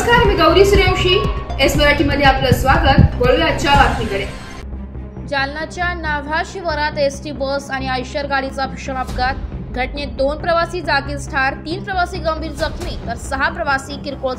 नमस्कार, मी गौरी सूर्यवंशी. एस मराठीमध्ये आपलं स्वागत. वळूया आजच्या बातमीकडे. जालनाच्या नाव्हा शिवारात एसटी बस आणि आयशर गाडीचा भीषण अपघात. घटनेत 2 प्रवासी जागीच ठार, 3 प्रवासी गंभीर जखमी तर 6 प्रवासी किरकोळ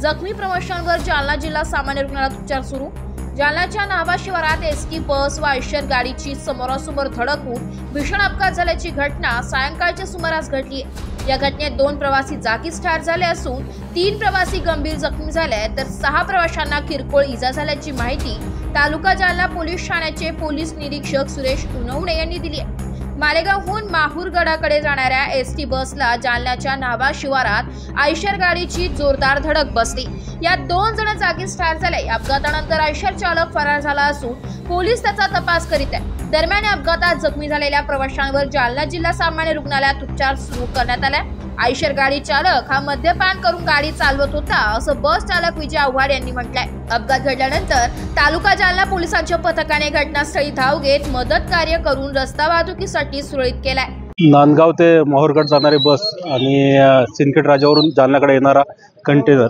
जखमी प्रवाशांवर जालना जिल्हा सामान्य रुग्णालयात उपचार सुरू. जालनाच्या नाव्हा शिवारात एसटी बस व आयशर गाडीची समोरासमोर धडक होऊन भीषण अपघात झाल्याची घटना सायंकाळच्या सुमारास घडली. या घटनेत 2 प्रवासी जागीच ठार झाले असून 3 प्रवासी गंभीर जखमी झाले तर 6 प्रवाशांना किरकोळ इजा झाल्याची माहिती तालुका जालना पोलीस ठाण्याचे पोलीस निरीक्षक सुरेश उनवणे यांनी दिली आहे. मालेगावहून माहूरगडाकडे जाणाऱ्या एसटी बसला जालन्याच्या नाव्हा शिवारात आयशर गाडीची जोरदार धडक बसली. यात 2 जण जागीच ठार झाले. अपघातानंतर आयशर चालक फरार झाला असून पोलीस त्याचा तपास करीत आहेत. दरम्यान अपघातात जखमी झालेल्या प्रवाशांवर जालना जिल्हा सामान्य रुग्णालयात उपचार सुरू करण्यात आले. आयशर गाडी चालक हा मद्यपान करून गाडी चालवत होता असं बस चालक विजय आव्हाड यांनी म्हटलंय. अपघात घडल्यानंतर तालुका जालना पोलिसांच्या पथकाने घटनास्थळी धाव घेत मदत कार्य करून रस्ता वाहतुकीसाठी सुरळीत केलाय. नांदगाव ते माहूरगड जाणारी बस आणि सिंदखेड राजावरून जालन्याकडे येणारा कंटेनर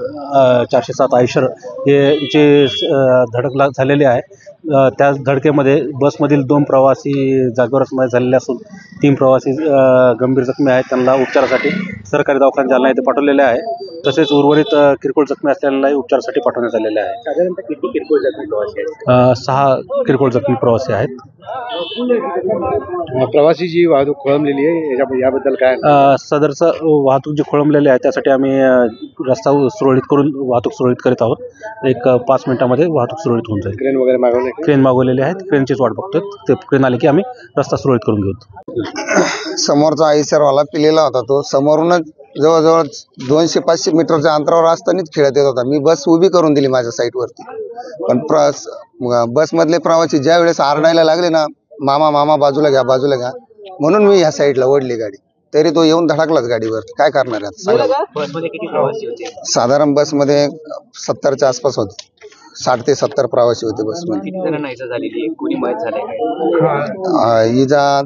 407 आयशर हे धडक झालेली आहे. त्या धडकेमध्ये बसमधील 2 प्रवासी जागेवरच मयत झालेले असून 3 प्रवासी गंभीर जखमी आहेत. त्यांना उपचारासाठी सरकारी दवाखाना जालना येथे पाठवलेले आहे. तसेच उर्वरित किरकोळ जखमी असलेल्यांनाही उपचारासाठी पाठवण्यात आलेले आहे. साधारणतः किती किरकोळ जखमी प्रवासी आहेत? 6 किरकोळ जखमी प्रवासी आहेत. प्रवासी जी वाहतूक खोळंबलेली आहे याबद्दल काय? सदरचं वाहतूक जी खोळंबलेली आहे त्यासाठी आम्ही रस्ता सुरळीत करून वाहतूक सुरळीत करीत आहोत. एक 5 मिनिटांमध्ये वाहतूक सुरळीत होऊन जाईल. क्रेन वगैरे मागवले? क्रेन मागवलेले आहेत. क्रेनचीच वाट बघतोय. ते क्रेन आले की आम्ही रस्ता सुरळीत करून घेऊ. समोरचा आयशरवाला पिलेला होता. तो समोरूनच जवळजवळ 200-500 मीटरच्या अंतरावर असतानाच खेळत येत होता. मी बस उभी करून दिली माझ्या साईडवरती. पण बसमधले प्रवासी ज्या वेळेस आरडायला लागले ना, मामा मामा बाजूला घ्या बाजूला घ्या, म्हणून मी ह्या साईडला ओढली गाडी. तरी तो येऊन धडकलाच गाडीवर. काय करणार आहे? बसमध्ये किती प्रवासी होते? साधारण बसमध्ये 70च्या आसपास होते. 60 ते 70 प्रवासी होते बसमध्ये. किती जणांना इजा झालेली आहे? कोणी मयत झाले? इजा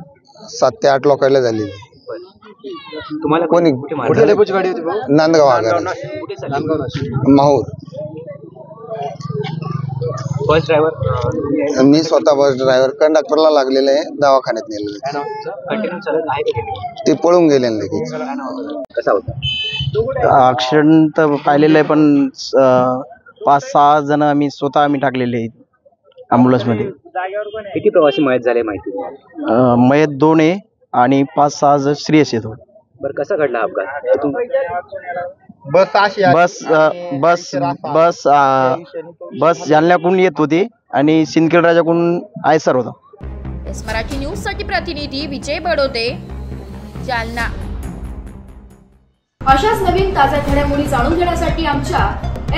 7 ते 8 लोकांना झालेली. तुम्हाला कोणी कुठे लेपोची गाडी होती? नांदगाव माहूर. Bus driver? मी स्वतः बस ड्रायव्हर. कंडक्टरला लागलेलं आहे, दवाखान्यात नेलेलं. कंटेनर चालक आहे का? ते पळून गेले लगेच. कसा होता ॲक्सिडेंट? तर पाहिलेलं आहे, पण 5-6 जण आम्ही टाकलेले आहेत ॲम्ब्युलन्समध्ये. किती प्रवासी मयत झाले माहिती तुम्हाला? मयत 2 आहे आणि 5-6 जण सिरियस येतो. बरं, कसा घडला अपघात? बस जालन्याकडून येत होती आणि सिंदखेड राजाकडून आयसर होता. एस मराठी न्यूज साठी प्रतिनिधी विजय बडोदे, जालना. अशाच नवीन ताज्या घडामोडी जाणून घेण्यासाठी आमच्या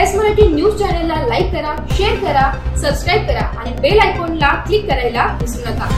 एस मराठी न्यूज चॅनलला लाईक करा, शेअर करा, सबस्क्राईब करा आणि बेल आयकॉनला क्लिक करायला विसरू नका.